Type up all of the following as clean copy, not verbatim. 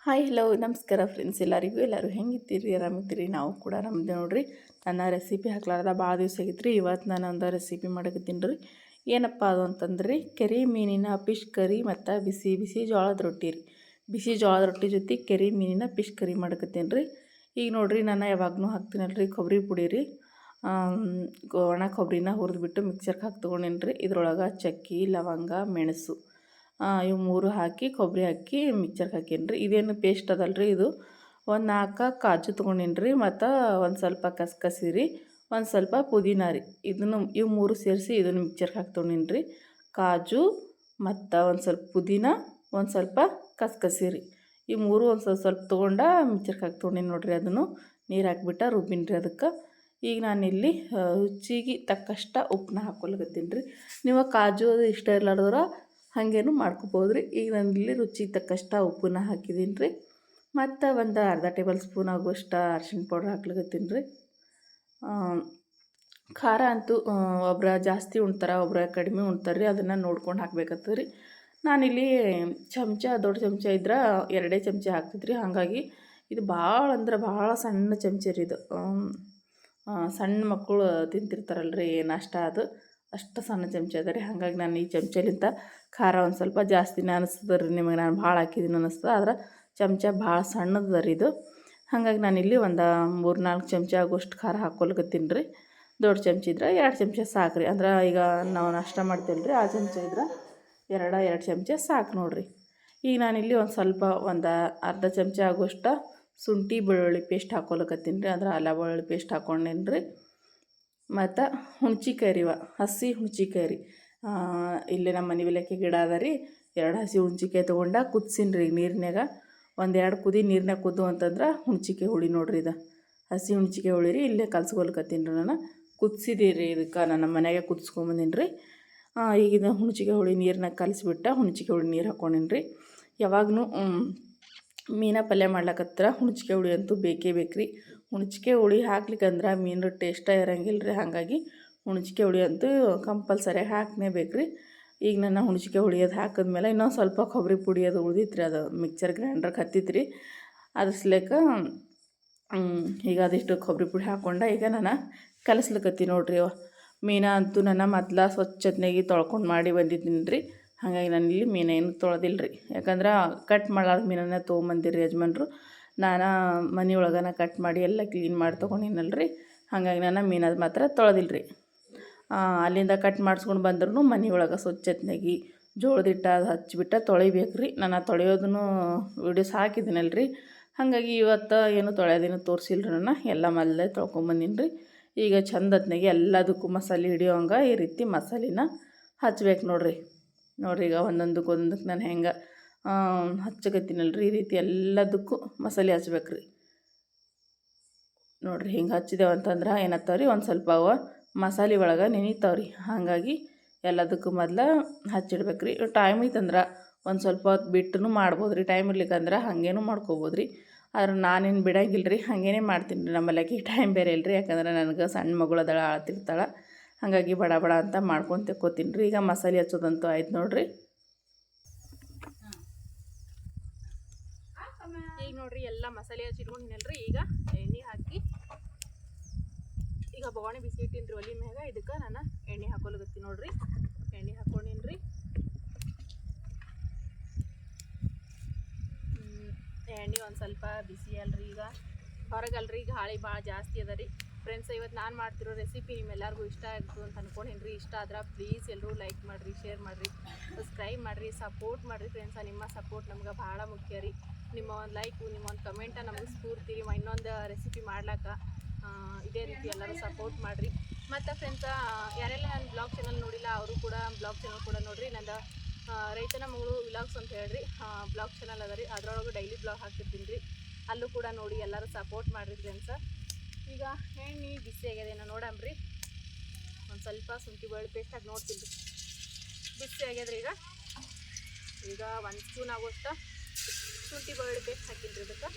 Hi hello ನಮಸ್ಕಾರ friends ಎಲ್ಲರೂ ಹೆಂಗಿದ್ದೀರಿ ಆರಾಮಿದ್ದೀರಿ ನಾವು ಕೂಡ ಆರಾಮಿದ್ದೆ ನೋಡ್ರಿ. ನನ್ನ ರೆಸಿಪಿ ಹಾಕ್ಲಾರ್ದ ಭಾಳ ದಿವಸ ಆಗಿತ್ತು ಇವತ್ತು ನಾನು ಒಂದು ರೆಸಿಪಿ ಮಾಡಕತ್ತೀನಿ ರೀ. ಏನಪ್ಪ ಅದು ಅಂತಂದ್ರೆ ಕೆರೆ ಮೀನಿನ ಫಿಶ್ ಕರಿ ಮತ್ತು ಬಿಸಿ ಬಿಸಿ ಜೋಳದ ರೊಟ್ಟಿ ರೀ. ಬಿಸಿ ಜೋಳದ ರೊಟ್ಟಿ ಜೊತೆ ಕೆರೆ ಮೀನಿನ ಫಿಶ್ ಕರಿ ಮಾಡಕತ್ತೀನಿ ರೀ. ಈಗ ನೋಡ್ರಿ ನಾನು ಯಾವಾಗೂ ಹಾಕ್ತೀನಲ್ರಿ ಕೊಬ್ಬರಿ ಪುಡಿ ರೀ. ಒಣ ಕೊಬ್ಬರಿನ ಹುರಿದ್ಬಿಟ್ಟು ಮಿಕ್ಸರ್ಗೆ ಹಾಕಿ ತೊಗೊಂಡೇನಿ ರೀ. ಇದ್ರೊಳಗೆ ಚಕ್ಕಿ ಲವಂಗ ಮೆಣಸು ಇವು ಮೂರು ಹಾಕಿ ಕೊಬ್ಬರಿ ಹಾಕಿ ಮಿಕ್ಸರ್ಗೆ ಹಾಕೀನಿ ರೀ. ಇದೇನು ಪೇಸ್ಟ್ ಅದಲ್ರಿ, ಇದು ಒಂದು 4 ಕಾಜು ತೊಗೊಂಡೀನಿ ರೀ. ಮತ್ತು ಒಂದು ಸ್ವಲ್ಪ ಕಸ್ಕಸಿ ರೀ, ಒಂದು ಸ್ವಲ್ಪ ಪುದೀನ ರೀ. ಇವು ಮೂರು ಸೇರಿಸಿ ಇದನ್ನು ಮಿಕ್ಸರ್ಗೆ ಹಾಕಿ ತೊಗೊಂಡೀನಿ ರೀ. ಕಾಜು ಮತ್ತು ಒಂದು ಸ್ವಲ್ಪ ಪುದೀನ, ಒಂದು ಸ್ವಲ್ಪ ಕಸ್ಕಸಿ ರೀ. ಈ ಮೂರು ಒಂದು ಸ್ವಲ್ಪ ತೊಗೊಂಡು ಮಿಕ್ಸರ್ಗೆ ಹಾಕಿ ತೊಗೊಂಡೀನಿ ನೋಡಿರಿ. ಅದನ್ನು ನೀರು ಹಾಕಿಬಿಟ್ಟು ರುಬ್ಬಿನಿ ರೀ. ಅದಕ್ಕೆ ಈಗ ನಾನಿಲ್ಲಿ ರುಚಿಗೆ ತಕ್ಕಷ್ಟ ಉಪ್ಪನ್ನ ಹಾಕ್ಕೊಳಕತ್ತೀನಿ ರೀ. ನೀವು ಕಾಜು ಅದು ಇಷ್ಟ ಇರಲಾರ್ದವ್ರು ಹಾಗೇನು ಮಾಡ್ಕೊಬೋದು ರೀ. ಈಗ ನಾನಿಲ್ಲಿ ರುಚಿಗೆ ತಕ್ಕಷ್ಟ ಉಪ್ಪನ್ನ ಹಾಕಿದ್ದೀನಿ ರೀ. ಮತ್ತು ಒಂದು ಅರ್ಧ ಟೇಬಲ್ ಸ್ಪೂನ್ ಆಗುವಷ್ಟು ಅರ್ಶಿಣ ಪೌಡ್ರ್ ಹಾಕ್ಲಿಕತ್ತೀನಿ ರೀ. ಖಾರ ಅಂತೂ ಒಬ್ರು ಜಾಸ್ತಿ ಉಣ್ತಾರೆ, ಒಬ್ರು ಕಡಿಮೆ ಉಣ್ತಾರೆ ರೀ. ಅದನ್ನು ನೋಡ್ಕೊಂಡು ಹಾಕ್ಬೇಕಾಗ್ತದೆ ರೀ. ನಾನಿಲ್ಲಿ ದೊಡ್ಡ ಚಮಚ ಇದ್ರೆ 2 ಚಮಚ ಹಾಕ್ತಿದ್ರಿ. ಹಾಗಾಗಿ ಇದು ಭಾಳ ಅಂದ್ರೆ ಭಾಳ ಸಣ್ಣ ಚಮಚ ರೀ ಇದು. ಸಣ್ಣ ಮಕ್ಕಳು ತಿಂತಿರ್ತಾರಲ್ರಿ ನಾಷ್ಟ, ಅದು ಅಷ್ಟು ಸಣ್ಣ ಚಮಚ ಅದ ರೀ. ಹಾಗಾಗಿ ನಾನು ಈ ಚಮಚಲಿಂದ ಖಾರ ಒಂದು ಸ್ವಲ್ಪ ಜಾಸ್ತಿನೇ ಅನಿಸ್ತದೆ ರೀ. ನಿಮಗೆ ನಾನು ಭಾಳ ಹಾಕಿದ್ದೀನಿ ಅನ್ನಿಸ್ತದೆ, ಆದ್ರೆ ಚಮಚ ಭಾಳ ಸಣ್ಣದ ರೀ ಇದು. ಹಾಗಾಗಿ ನಾನಿಲ್ಲಿ ಒಂದು 3-4 ಚಮಚ ಆಗುವಷ್ಟು ಖಾರ ಹಾಕ್ಕೊಳಕತ್ತೀನಿ ರೀ. ದೊಡ್ಡ ಚಮಚ ಇದ್ರೆ 2 ಚಮಚ ಸಾಕು ರೀ. ಅಂದ್ರೆ ಈಗ ನಾವು ನಾಷ್ಟ ಮಾಡ್ತೇವೆ ರೀ, ಆ ಚಮಚ ಇದ್ರೆ 2 ಚಮಚ ಸಾಕು ನೋಡಿರಿ. ಈಗ ನಾನಿಲ್ಲಿ ಒಂದು ಅರ್ಧ ಚಮಚ ಆಗುವಷ್ಟು ಶುಂಠಿ ಬೆಳ್ಳುಳ್ಳಿ ಪೇಸ್ಟ್ ಹಾಕ್ಕೊಳಕತ್ತೀನಿ ರೀ. ಅಂದ್ರೆ ಅಲ್ಲ ಬೆಳ್ಳುಳ್ಳಿ ಪೇಸ್ಟ್ ಹಾಕ್ಕೊಂಡೇನಿ ರೀ. ಮತ್ತು ಹುಣ್ಚಿಕಾಯಿ ರೀ, ಹಸಿ ಹುಣ್ಚಿಕಾಯಿ ರೀ. ಇಲ್ಲೇ ನಮ್ಮ ಮನೆ ಬೆಲೆಕ್ಕೆ ಗಿಡ ಅದ ರೀ. 2 ಹಸಿ ಹುಣ್ಚಿಕಾಯಿ ತೊಗೊಂಡು ಕುದಿಸೀನಿ ರೀ ನೀರಿನಾಗ. 1-2 ಕುದಿ ನೀರಿನಾಗ ಕುದ್ದು ಅಂತಂದ್ರೆ ಹುಣ್ಚಿಕಾಯಿ ಹುಳಿ ನೋಡಿರಿ. ಇದು ಹಸಿ ಹುಣ್ಚಿಕಾಯಿ ಹುಳಿ ರೀ. ಇಲ್ಲೇ ಕಲ್ಸ್ಕೊಳ್ಕತ್ತೀನಿ ರೀ. ನಾನು ಕುದಿಸಿದೀನಿ ರೀ. ಇದಕ್ಕೆ ನಾನು ಮನೆಯಾಗೆ ಕುದಿಸ್ಕೊಂಬಂದೀನಿ ರೀ. ಈಗ ಇದು ಹುಣ್ಚಿಕಾಯಿ ಹುಳಿ ನೀರಿನಾಗ ಕಲಿಸ್ಬಿಟ್ಟು ಹುಣ್ಚಿಕಾಯಿ ಹುಳಿ ನೀರು ಹಾಕ್ಕೊಂಡೀನಿ ರೀ. ಯಾವಾಗೂ ಮೀನ ಪಲ್ಯ ಮಾಡ್ಲಕತ್ರ ಹುಣ್ಚಿಕಾಯಿ ಹುಳಿ ಅಂತೂ ಬೇಕೇ ಬೇಕು ರೀ. ಹುಣ್ಚಿಕಾಯಿ ಹುಳಿ ಹಾಕ್ಲಿಕ್ಕಂದ್ರೆ ಮೀನು ಟೇಸ್ಟ ಇರೋಂಗಿಲ್ಲ ರೀ. ಹಾಗಾಗಿ ಹುಣ್ಚಿಕಾಯಿ ಹುಳಿ ಅಂತೂ ಕಂಪಲ್ಸರಿಯಾಗಿ ಹಾಕನೇ ಬೇಕು ರೀ. ಈಗ ನಾನು ಹುಣ್ಚಿಕಾಯಿ ಹುಳಿ ಅದು ಹಾಕಿದ್ಮೇಲೆ ಇನ್ನೊಂದು ಸ್ವಲ್ಪ ಕೊಬ್ಬರಿ ಪುಡಿ ಅದು ಉಳಿದಿತ್ತು ರೀ. ಅದು ಮಿಕ್ಸರ್ ಗ್ರೈಂಡ್ರಿಗೆ ಹತ್ತಿತ್ತು ರೀ. ಅದ್ರಸ್ಲೇಕ ಈಗ ಅದಿಷ್ಟು ಕೊಬ್ಬರಿ ಪುಡಿ ಹಾಕ್ಕೊಂಡು ಈಗ ನಾನು ಕಲಸ್ಲಿಕತ್ತೀನಿ ನೋಡಿರಿ. ಮೀನ ಅಂತೂ ನಾನು ಮೊದ್ಲು ಸ್ವಚ್ಛತೆಯಾಗಿ ತೊಳ್ಕೊಂಡು ಮಾಡಿ ಬಂದಿದ್ದೀನಿ ರೀ. ಹಾಗಾಗಿ ನಾನು ಇಲ್ಲಿ ಮೀನೇನು ತೊಳೆದಿಲ್ಲ ರೀ. ಯಾಕಂದ್ರೆ ಕಟ್ ಮಾಡಾದ ಮೀನನ್ನು ತೊಗೊಂಬಂದಿರಿ ಯಜಮಾನ್ರು. ನಾನು ಮನೆಯೊಳಗನ ಕಟ್ ಮಾಡಿ ಎಲ್ಲ ಕ್ಲೀನ್ ಮಾಡಿ ತೊಗೊಂಡಿನಲ್ಲ ರೀ. ಹಾಗಾಗಿ ನಾನು ಮೀನದು ಮಾತ್ರ ತೊಳೆದಿಲ್ಲ ರೀ. ಅಲ್ಲಿಂದ ಕಟ್ ಮಾಡಿಸ್ಕೊಂಡು ಬಂದ್ರೂ ಮನೆಯೊಳಗೆ ಸ್ವಚ್ಛತೆಯಾಗಿ ಜೋಳದ ಹಿಟ್ಟು ಅದು ಹಚ್ಚಿಬಿಟ್ಟು ತೊಳಿಬೇಕು ರೀ. ನಾನು ತೊಳೆಯೋದನ್ನು ವೀಡಿಯೋಸ್ ಹಾಕಿದ್ದೀನಲ್ಲ ರೀ. ಹಾಗಾಗಿ ಇವತ್ತು ಏನು ತೊಳೆಯೋದೇನು ತೋರಿಸಿಲ್ಲ ರೀ. ನಾನು ಎಲ್ಲ ಮೊದಲೇ ತೊಳ್ಕೊಂಬಂದಿನಿ ರೀ. ಈಗ ಚಂದತ್ನಾಗೆ ಎಲ್ಲದಕ್ಕೂ ಮಸಾಲೆ ಹಿಡಿಯೋ ಹಂಗೆ ಈ ರೀತಿ ಮಸಾಲಿನ ಹಚ್ಬೇಕು ನೋಡಿರಿ. ಈಗ ಒಂದೊಂದಕ್ಕೆ ನಾನು ಹೆಂಗೆ ಹಚ್ಚಕತ್ತೀನಲ್ಲ ರೀ, ಈ ರೀತಿ ಎಲ್ಲದಕ್ಕೂ ಮಸಾಲೆ ಹಚ್ಬೇಕು ರೀ. ನೋಡಿರಿ ಹಿಂಗೆ ಹಚ್ಚಿದೇವು ಅಂತಂದ್ರೆ ಏನಾಗ್ತಾವೆ ರೀ, ಒಂದು ಸ್ವಲ್ಪ ಮಸಾಲೆ ಒಳಗೆ ನೆನಿತಾವ್ರಿ. ಹಾಗಾಗಿ ಎಲ್ಲದಕ್ಕೂ ಮೊದಲು ಹಚ್ಚಿಡ್ಬೇಕು ರೀ. ಟೈಮ್ ಐತಂದ್ರೆ ಒಂದು ಸ್ವಲ್ಪ ಹೊತ್ತು ಬಿಟ್ಟು ಮಾಡ್ಬೋದು ರೀ. ಟೈಮ್ ಇರ್ಲಿಕ್ಕಂದ್ರೆ ಹಾಗೇನೂ ಮಾಡ್ಕೋಬೋದು ರೀ. ಆದ್ರೆ ನಾನೇನು ಬಿಡೋಂಗಿಲ್ಲ ರೀ, ಹಾಗೇನೇ ಮಾಡ್ತೀನಿ ರೀ. ನಮ್ಮಲ್ಲಕ್ಕೆ ಟೈಮ್ ಬೇರೆ ಇಲ್ಲ ರೀ. ಯಾಕಂದ್ರೆ ನನಗೆ ಸಣ್ಣ ಮಗಳು ಅದಳ, ಆಳ್ತಿರ್ತಾಳೆ. ಹಾಗಾಗಿ ಬಡ ಬಡ ಅಂತ ಮಾಡ್ಕೊಂಡು ತೆಕ್ಕೋತೀನಿ ರೀ. ಈಗ ಮಸಾಲೆ ಹಚ್ಚೋದಂತೂ ಆಯ್ತು ನೋಡಿರಿ. ಈಗ ನೋಡಿರಿ ಎಲ್ಲ ಮಸಾಲೆ ಹಚ್ಚಿಟ್ಕೊಂಡಿನಲ್ಲ ರೀ. ಈಗ ಎಣ್ಣೆ ಹಾಕಿ ಈಗ ಬೊಗಣೆ ಬಿಸಿ ಇಟ್ಟಿನಿ ರೀ ಒಲೆ ಮ್ಯಾಗ. ಇದಕ್ಕೆ ನಾನು ಎಣ್ಣೆ ಹಾಕೊಳಗತ್ತೀನಿ ನೋಡಿರಿ. ಎಣ್ಣೆ ಹಾಕ್ಕೊಂಡಿನಿ ರೀ. ಎಣ್ಣೆ ಒಂದು ಸ್ವಲ್ಪ ಬಿಸಿ ಅಲ್ರಿ. ಈಗ ಹೊರಗಲ್ರಿ ಗಾಳಿ ಭಾಳ ಜಾಸ್ತಿ ಅದ ರೀ. ಫ್ರೆಂಡ್ಸ್, ಇವತ್ತು ನಾನು ಮಾಡ್ತಿರೋ ರೆಸಿಪಿ ನಿಮ್ಮೆಲ್ಲರಿಗೂ ಇಷ್ಟ ಆಯಿತು ಅಂತ ಅಂದ್ಕೊಂಡೇನಿ ರೀ. ಇಷ್ಟ ಆದ್ರೆ ಪ್ಲೀಸ್ ಎಲ್ಲರೂ ಲೈಕ್ ಮಾಡಿರಿ, ಶೇರ್ ಮಾಡಿರಿ, ಸಬ್ಸ್ಕ್ರೈಬ್ ಮಾಡಿರಿ, ಸಪೋರ್ಟ್ ಮಾಡಿರಿ ಫ್ರೆಂಡ್ಸ. ನಿಮ್ಮ ಸಪೋರ್ಟ್ ನಮ್ಗೆ ಭಾಳ ಮುಖ್ಯ ರೀ. ನಿಮ್ಮ ಒಂದು ಲೈಕು, ನಿಮ್ಮ ಒಂದು ಕಮೆಂಟ ನಮಗೆ ಸ್ಫೂರ್ತಿ ರೀ ಇನ್ನೊಂದು ರೆಸಿಪಿ ಮಾಡ್ಲಿಕ್ಕೆ. ಇದೇ ರೀತಿ ಎಲ್ಲರೂ ಸಪೋರ್ಟ್ ಮಾಡಿರಿ. ಮತ್ತು ಫ್ರೆಂಡ್ಸ, ಯಾರೆಲ್ಲ ನನ್ನ ಬ್ಲಾಗ್ ಚಾನಲ್ ನೋಡಿಲ್ಲ ಅವರು ಕೂಡ ಬ್ಲಾಗ್ ಚಾನಲ್ ಕೂಡ ನೋಡಿರಿ. ನಂದು ರೈತನ ಮಗಳು ವ್ಲಾಗ್ಸ್ ಅಂತ ಹೇಳ್ರಿ ಬ್ಲಾಗ್ ಚಾನಲ್ ಅದ ರೀ. ಅದರೊಳಗೆ ಡೈಲಿ ಬ್ಲಾಗ್ ಹಾಕ್ತಿರ್ತೀನಿ ರೀ. ಅಲ್ಲೂ ಕೂಡ ನೋಡಿ ಎಲ್ಲರೂ ಸಪೋರ್ಟ್ ಮಾಡಿರಿ ಫ್ರೆಂಡ್ಸ. ಈಗ ಎಣ್ಣೆ ಬಿಸಿ ಆಗ್ಯದೇನೋ ನೋಡಂಬ್ರಿ. ಒಂದು ಸ್ವಲ್ಪ ಶುಂಠಿ ಬೆಳ್ಳುಳ್ಳಿ ಪೇಸ್ಟ್ ಹಾಕಿ ನೋಡ್ತೀನಿ ರೀ. ಬಿಸಿ ಆಗ್ಯದ್ರಿ. ಈಗ 1 ಸ್ಪೂನ್ ಆಗುವಷ್ಟು ಶುಂಠಿ ಬೆಳ್ಳುಳ್ಳಿ ಪೇಸ್ಟ್ ಹಾಕಿನಿ ರೀ ಇದಕ್ಕೆ.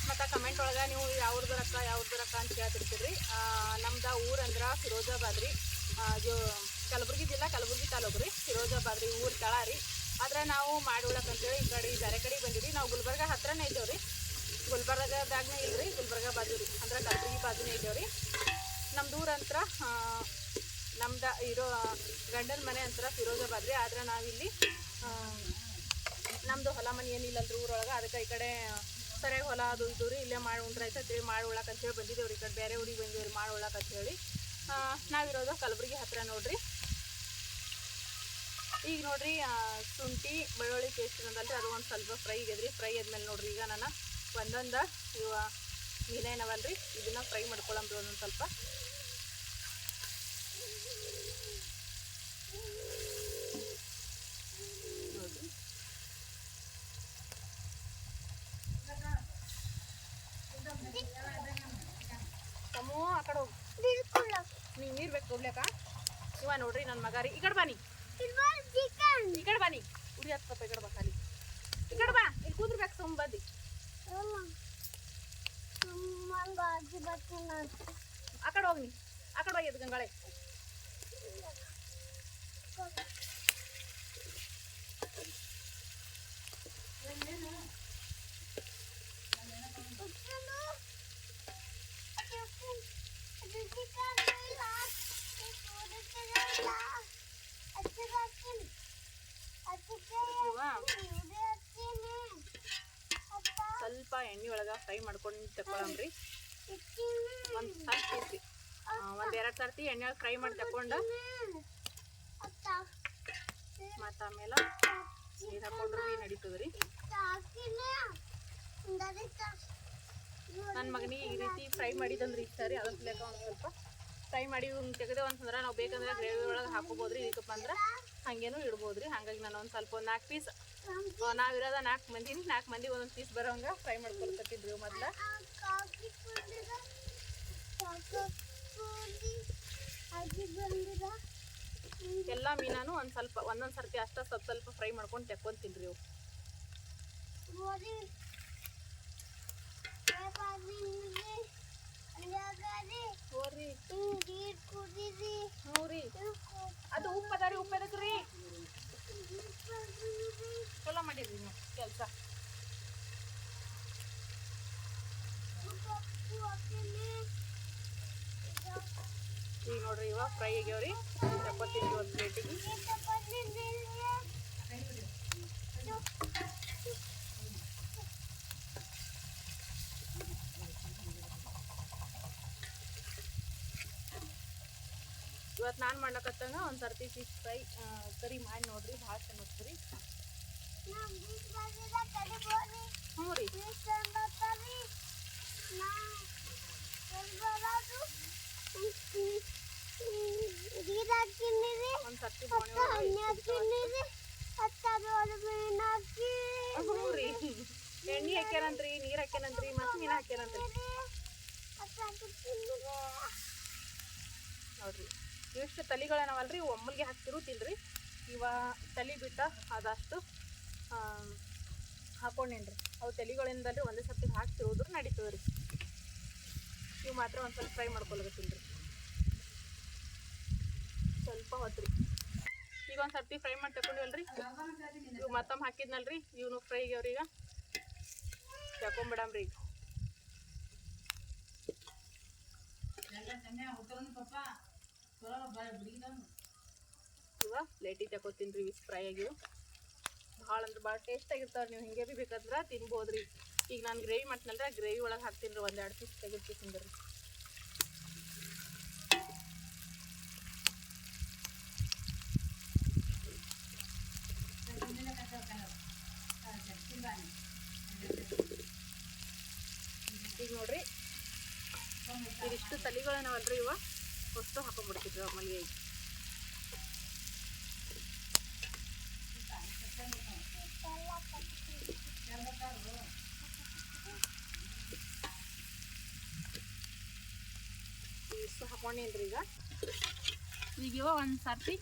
ಮತ್ತು ಕಮೆಂಟ್ ಕಮೆಂಟ್ ಒಳಗೆ ನೀವು ಯಾವ್ದು ರೊಕ್ಕ ಅಂತ ಕೇಳ್ತಿರ್ತೀರಿ. ನಮ್ದು ಊರು ಅಂದ್ರೆ ಫಿರೋಜಾಬಾದ್ ರೀ. ಕಲಬುರಗಿ ಜಿಲ್ಲಾ ಕಲಬುರಗಿ ತಾಲೂಕು ರೀ, ಫಿರೋಜಾಬಾದ್ ರೀ ಊರು ತಳ ರೀ. ಆದ್ರೆ ನಾವು ಮಾಡುಳಕ್ಕೆ ಅಂತೇಳಿ ಈ ಕಡೆ ಬೇರೆ ಕಡೆ ಬಂದಿರಿ. ನಾವು ಗುಲ್ಬರ್ಗ ಹತ್ರನೇ ಇದ್ದೇವೆ ರೀ. ಗುಲ್ಬರ್ಗದಾಗನೇ ಇಲ್ರಿ, ಗುಲ್ಬರ್ಗ ಬಾಜು ರೀ, ಅಂದ್ರೆ ಕಲಬುರಗಿ ಬಾಜುನೇ ಇದ್ದೇವೆ ರೀ. ನಮ್ದು ಊರ ಅಂತರ ನಮ್ದು ಇರೋ ಗಂಡನ ಮನೆ ಅಂತರ ಫಿರೋಜಾಬಾದ್ ರೀ. ಆದ್ರೆ ನಾವಿಲ್ಲಿ ನಮ್ಮದು ಹೊಲ ಮನೆ ಏನಿಲ್ಲಲ್ರಿ ಊರೊಳಗೆ. ಅದಕ್ಕೆ ಈ ಕಡೆ ಸರಿಯಾಗಿ ಹೊಲ ಅದು ಇದು ರೀ, ಇಲ್ಲೇ ಮಾಡಿ ಉಂಡ್ರೈತೆ ಮಾಡಿ ಉಳ್ಳಕ್ಕೆ ಅಂತೇಳಿ ಬಂದಿದ್ದೇವೆ ರೀ. ಈ ಕಡೆ ಬೇರೆ ಊರಿಗೆ ಬಂದಿದ್ದೇವೆ ರೀ ಮಾಡಿ ಉಳ್ಳಕ್ಕೆ ಅಂತೇಳಿ. ನಾವಿರೋದು ಕಲಬುರಗಿ ಹತ್ತಿರ ನೋಡ್ರಿ. ಈಗ ನೋಡ್ರಿ ಶುಂಠಿ ಬೆಳ್ಳುಳ್ಳಿ ಪೇಸ್ಟ್ ಏನದಲ್ರಿ ಅದು ಒಂದು ಸ್ವಲ್ಪ ಫ್ರೈ ಆಗ್ಯದ್ರಿ. ಫ್ರೈ ಆದ್ಮೇಲೆ ನೋಡ್ರಿ ಈಗ ನಾನು ಒಂದೊಂದು ಇವ ಮೀನೇನವಲ್ರಿ ಇದನ್ನ ಫ್ರೈ ಮಾಡ್ಕೊಳ್ಳಂಬ್ರಿ ಒಂದೊಂದು ಸ್ವಲ್ಪ. ನೋಡ್ರಿ ತಮ್ಮು ಆ ಕಡೆ ಹೋಗಿ ನೀವು ನೀರು ಬೇಕು ಹೋಗ್ಲಿಕ್ಕ. ಇವ ನೋಡ್ರಿ ನನ್ನ ಮಗ ರೀ. ಈ ಕಡೆ ಬಾನಿ, ಈ ಕಡೆ ಬಾನಿ ಉಡಿ ಹತ್ತಪ್ಪ. ಈ ಕಡೆ ಬಾ ಖಾಲಿ, ಈ ಕಡೆ ಬಾ. ಇಲ್ಲಿ ಕೂದ್ರಬೇಕು ಸುಮ್ಮದಿ. ಆ ಕಡೆ ಹೋಗಿ, ಆ ಕಡೆ ಹೋಗಿ ಗಂಗಾಳೆ. ಸ್ವಲ್ಪ ಎಣ್ಣೆ ಒಳಗೆ ಫ್ರೈ ಮಾಡ್ಕೊಂಡು ತಗೊಳಮ್ರಿ. ಒಂದು ಸ್ವಲ್ಪ ಐತ್ರಿ, ಒಂದೆರಡು ಸರ್ತಿ ಎಣ್ಣೆ ಒಳಗೆ ಫ್ರೈ ಮಾಡಿ ತಗೊಂಡು ಮತ್ತು ಆಮೇಲೆ ನೀರು ಹಾಕೊಂಡ್ರು ಭೀ ನಡೀತದೆ ರೀ. ನನ್ನ ಮಗನಿಗೆ ಈ ರೀತಿ ಫ್ರೈ ಮಾಡಿದಂದ್ರೆ ಇಷ್ಟ ರೀ. ಅದಕ್ಕೆ ಬೇಕಾ ಒಂದು ಸ್ವಲ್ಪ ಫ್ರೈ ಮಾಡಿ ತೆಗೆದೇವು ಅಂತಂದ್ರೆ ನಾವು ಬೇಕಂದ್ರೆ ಗ್ರೇವಿ ಒಳಗೆ ಹಾಕೋಬೋದು ರೀ. ಇದಕ್ಕಪ್ಪ ಅಂದ್ರೆ ಹಾಗೇನೂ ಇಡ್ಬೋದು ರೀ. ಹಾಗಾಗಿ ನಾನು ಒಂದು ಸ್ವಲ್ಪ 4 ಪೀಸ್, ನಾವಿರೋದ 4 ಮಂದಿ, 4 ಮಂದಿ ಒಂದೊಂದು ಪೀಸ್ ಬರೋಂಗೆ ಫ್ರೈ ಮಾಡ್ಕೊಳ್ತಿದ್ವಿ ಮೊದಲು. ಎಲ್ಲ ಮೀನಾನು ಒಂದು ಸ್ವಲ್ಪ ಒಂದೊಂದು ಸರ್ತಿ ಅಷ್ಟೇ ಸ್ವಲ್ಪ ಫ್ರೈ ಮಾಡ್ಕೊಂಡು ತೆಕ್ಕೊಂತೀನಿ ರೀ. ಅದು ಉಪ್ಪು ಅದ ರೀ, ಉಪ್ಪು ಅದಕ್ಕೆ ರೀ ಚಲೋ ಮಾಡಿದ್ರಿ ನೀವು ಕೆಲಸ. ಈಗ ನೋಡ್ರಿ ಇವಾಗ ಫ್ರೈ ಆಗ್ಯಾವ್ರಿ. ಚಪಾತೀನಿ ಒಂದು ಪ್ಲೇಟಿಗೆ. ಇವತ್ತು ನಾನು ಮಾಡ್ಲಕತ್ತಂಗ ಒಂದು ಸರ್ತಿ ಫಿಶ್ ಫ್ರೈ ಕರಿ ಮಾಡಿ ನೋಡ್ರಿ, ಭಾಳ ಚೆನ್ನಾಗಿ ರೀ. ಹ್ಞೂ ರೀ, ಒಂದು ಸರ್ತಿ ಹ್ಞೂ ರೀ. ಎಣ್ಣೆ ಹಾಕ್ಯಾನಂತ್ರಿ, ನೀರು ಹಾಕ್ಯಾನಂತ್ರಿ, ಮತ್ತು ಮೀನು ಹಾಕ್ಯಾನಂತ್ರಿ ನೋಡ್ರಿ. ಇವಿಷ್ಟು ತಲೆಗಳೇನವಲ್ರಿ ಒಮ್ಮಲ್ಗೆ ಹಾಕ್ತಿರುತ್ತಿಲ್ರಿ. ಇವ ತಲೆ ಬಿಟ್ಟ ಅದಷ್ಟು ಹಾಕೊಂಡೇನ್ರಿ. ಅವು ತಲೆಗಳಿಂದಲ್ರಿ ಒಂದೇ ಸರ್ತಿ ಹಾಕ್ತಿರೋದ್ರು ನಡೀತದೆ ರೀ. ಇವು ಮಾತ್ರ ಒಂದು ಸ್ವಲ್ಪ ಫ್ರೈ ಮಾಡ್ಕೊಳಕತ್ತೀನಿ ರೀ ಸ್ವಲ್ಪ ಹೊತ್ತು ರೀ. ಈಗ ಒಂದು ಸರ್ತಿ ಫ್ರೈ ಮಾಡಿ ತಗೊಂಡಿವಲ್ರಿ, ಇವು ಮತ್ತೊಮ್ಮೆ ಹಾಕಿದ್ನಲ್ರಿ, ಇವನು ಫ್ರೈ ಆಗ್ಯಾವ್ರಿ. ಈಗ ತಗೊಂಬಿಡಮ್ರಿ. ಇವಾಗ ಪ್ಲೇಟಿಗೆ ತಗೋತೀನಿ ರೀ. ಇವು ಫ್ರೈ ಆಗಿವು ಭಾಳ ಅಂದ್ರೆ ಭಾಳ ಟೇಸ್ಟ್ ಆಗಿರ್ತಾವೆ. ನೀವು ಹಿಂಗೆ ಭೀ ಬೇಕಾದ್ರೆ ತಿನ್ಬೋದು ರೀ. ಈಗ ನಾನು ಗ್ರೇವಿ ಮಾಡ್ತೀನಲ್ರಿ, ಆ ಗ್ರೇವಿ ಒಳಗೆ ಹಾಕ್ತೀನಿ ರೀ. 1-2 ಪೀಸ್ ತೆಗೆದ್ತೀನಿ ರೀ. ಈಗ ನೋಡ್ರಿ ಇದಿಷ್ಟು ತಲೆಗಳೇನವಲ್ರಿ ಇವ ಅಷ್ಟು ಹಾಕೊಂಡ್ಬಿಡ್ತಿದ್ವಿ ಮಲ್ಲಿಗೆ. ಇಷ್ಟು ಹಾಕೊಂಡೇನ್ರಿ. ಈಗ ಇವ ಒಂದು ಸರ್ತಿ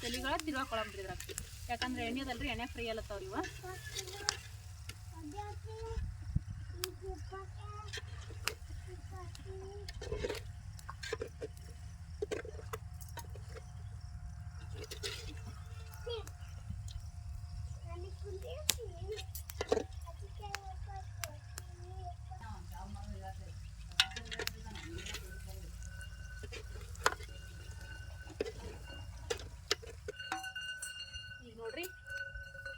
ತಲೆಗಳ ತಿರ್ಗಾಕೊಳಂಬ್ರಿ ಇದ್ರಾಗ. ಯಾಕಂದ್ರೆ ಎಣ್ಣೆದಲ್ರಿ, ಎಣ್ಣೆ ಫ್ರೈ ಅಲ್ಲತ್ತವ್ರಿ ಇವ. ಈಗ ನೋಡ್ರಿ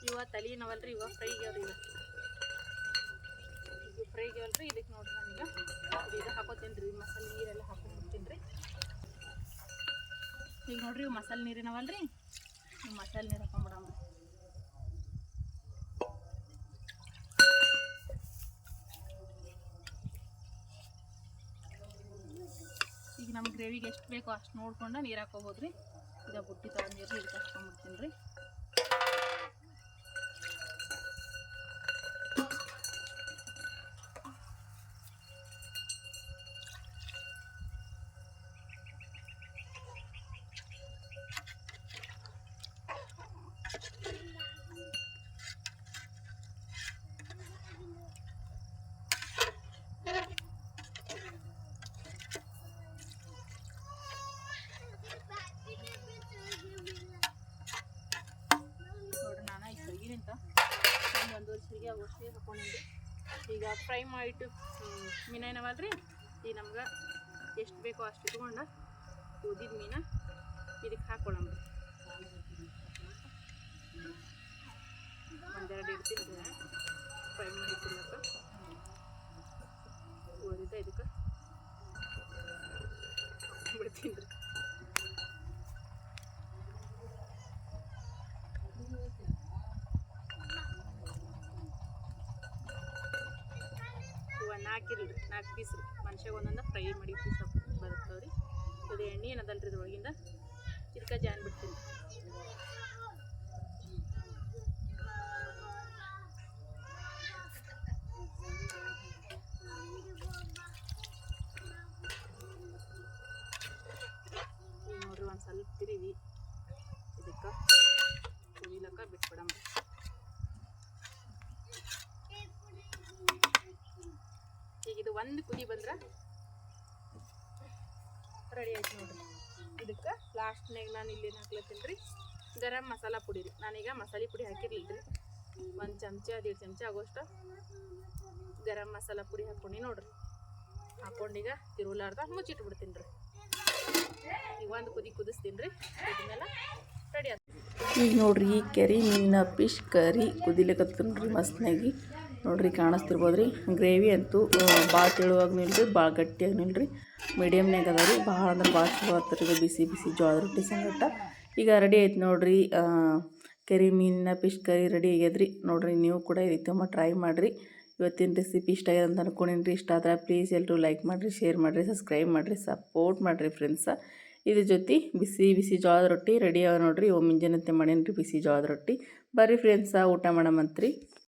ಇವ ತಲೆ ನಾವಲ್ರಿ ಇವ ಫ್ರೈಗೆ ಅವ್ರಿ ಈಗ ಫ್ರೈಗೆ ಅಲ್ರಿ ಇದಕ್ಕೆ ನೋಡ್ರಿ ನಾನೀಗ ಇದು ಹಾಕೋತೀನಿ ರೀ ಮಸಾಲೆ ನೀರೆಲ್ಲ ಹಾಕೊಂಡ್ಬಿಡ್ತೀನಿ ರೀ ಈಗ ನೋಡ್ರಿ ಇವು ಮಸಾಲೆ ನೀರಿನವಲ್ರಿ ಈ ಮಸಾಲೆ ನೀರು ಹಾಕೊಂಡ್ಬಿಡಮ್ರಿ ಈಗ ನಮ್ಮ ಗ್ರೇವಿಗೆ ಎಷ್ಟು ಬೇಕೋ ಅಷ್ಟು ನೋಡ್ಕೊಂಡು ನೀರು ಹಾಕೋಬೋದ್ರಿ ಈಗ ಬುಟ್ಟಿ ತಗೊಂಡು ನೀರು ಇದಕ್ಕೆ ಹಾಕೊಂಡ್ಬಿಡ್ತೀನಿ ರೀ ನೋಡ್ರಿ ನಾನು ಈಗ ಸರಿಗಿನಿಂತ ಒಂದೂವರೆ ಸರಿಗೆ ಆಗೋಷ್ಟೇ ಹಾಕೊಂಡಿದ್ದೆ ಈಗ ಫ್ರೈ ಮಾಡಿಟ್ಟು ಮೀನು ಏನವಲ್ರಿ ಈಗ ನಮ್ಗೆ ಎಷ್ಟು ಬೇಕೋ ಅಷ್ಟು ಇಟ್ಕೊಂಡು ಉದಿದ ಮೀನ ಇದಕ್ಕೆ ಹಾಕೊಳ್ಳೋಣ ಒಂದೆರಡು ಇಡ್ತೀನಿ ಫ್ರೈ ಮಾಡಿಟ್ಟಿಲ್ಲಕ್ಕ ಉಳಿದ ಇದಕ್ಕೆ ಬಿಡ್ತೀನಿ ರೀ ಇವ 4 ಇರಲಿ 4 ಪೀಸ್ ರೀ ಮನುಷ್ಯಾಗ ಒಂದೊಂದು ಫ್ರೈ ಮಾಡಿ ಪೀಸ್ ಬರುತ್ತವೆ ರೀ ಇದು ಎಣ್ಣೆ ಏನದಲ್ರಿ ಇದ್ರೊಳಗಿಂದ ಇದಕ್ಕೆ ಜಾನ್ ಬಿಡ್ತೀನಿ ಈಗ ನೋಡ್ರಿ ಒಂದು ಸ್ವಲ್ಪ ತಿರುವಿ ಇದಕ್ಕೆ ಕುದಿಲಕ್ಕ ಬಿಟ್ಬಿಡಮ್ಮ ಈಗ ಇದು ಒಂದು ಕುದಿ ಬಂದ್ರೆ ರೆಡಿ ಆಯ್ತು ನೋಡ್ರಿ ಇದಕ್ಕೆ ಲಾಸ್ಟ್ನಾಗ ನಾನು ಇಲ್ಲಿ ಏನು ಹಾಕ್ಲತ್ತೀನಿ ರೀ ಗರಂ ಮಸಾಲ ಪುಡಿ ರೀ ನಾನೀಗ ಮಸಾಲೆ ಪುಡಿ ಹಾಕಿರ್ಲಿಲ್ಲ ರೀ 1 ಚಮಚ 1.5 ಚಮಚ ಆಗೋಷ್ಟು ಗರಂ ಮಸಾಲ ಪುಡಿ ಹಾಕ್ಕೊಂಡು ನೋಡ್ರಿ ಹಾಕ್ಕೊಂಡೀಗ ತಿರುಲಾರ್ದ ಮುಚ್ಚಿಟ್ಬಿಡ್ತೀನಿ ರೀ ಈಗ ಒಂದು ಕುದಿ ಕುದಿಸ್ತೀನಿ ರೀ ಇದನ್ನೆಲ್ಲ ರೆಡಿ ಆಗ್ತದೆ ಈಗ ನೋಡ್ರಿ ಈ ಕೆರಿ ಮೀನಿನ ಫಿಶ್ ಕರಿ ಕುದಿಲಿಕತ್ತನ್ರಿ ಮಸ್ತ್ನಾಗಿ ನೋಡ್ರಿ ಕಾಣಿಸ್ತಿರ್ಬೋದು ರೀ ಗ್ರೇವಿ ಅಂತೂ ಭಾಳ ತೆಳುವಾಗೂ ಇಲ್ರಿ ಭಾಳ ಗಟ್ಟಿಯಾಗೂ ಇಲ್ರಿ ಮೀಡಿಯಮ್ನಾಗ ಅದ ರೀ ಭಾಳ ಅಂದ್ರೆ ಭಾಳ ಚಲೋ ಆಗ್ತದೆ ಇದು ಬಿಸಿ ಬಿಸಿ ಜೋಳದ ರೊಟ್ಟಿ ಸಂಗಟ ಈಗ ರೆಡಿ ಆಯ್ತು ನೋಡ್ರಿ ಕೆರಿ ಮೀನಿನ ಫಿಶ್ ಕರಿ ರೆಡಿ ಆಗ್ಯದ್ರಿ ನೋಡ್ರಿ ನೀವು ಕೂಡ ಈ ರೀತಿ ಟ್ರೈ ಮಾಡಿರಿ ಇವತ್ತಿನ ರೆಸಿಪಿ ಇಷ್ಟ ಆಗ್ಯದ ಅಂತ ಅನ್ಕೊಂಡೇನಿ ರೀ ಇಷ್ಟ ಆದ್ರೆ ಪ್ಲೀಸ್ ಎಲ್ಲರೂ ಲೈಕ್ ಮಾಡಿರಿ ಶೇರ್ ಮಾಡಿರಿ ಸಬ್ಸ್ಕ್ರೈಬ್ ಮಾಡಿರಿ ಸಪೋರ್ಟ್ ಮಾಡಿರಿ ಫ್ರೆಂಡ್ಸ ಇದ್ರ ಜೊತೆ ಬಿಸಿ ಬಿಸಿ ಜೋಳದ ರೊಟ್ಟಿ ರೆಡಿ ಆಗ ನೋಡ್ರಿ ಮುಂಜಾನೆ ಮಾಡೇನಿ ರೀ ಬಿಸಿ ಜೋಳದ ರೊಟ್ಟಿ ಬರ್ರಿ ಫ್ರೆಂಡ್ಸ ಊಟ ಮಾಡಮಂತ್ರಿ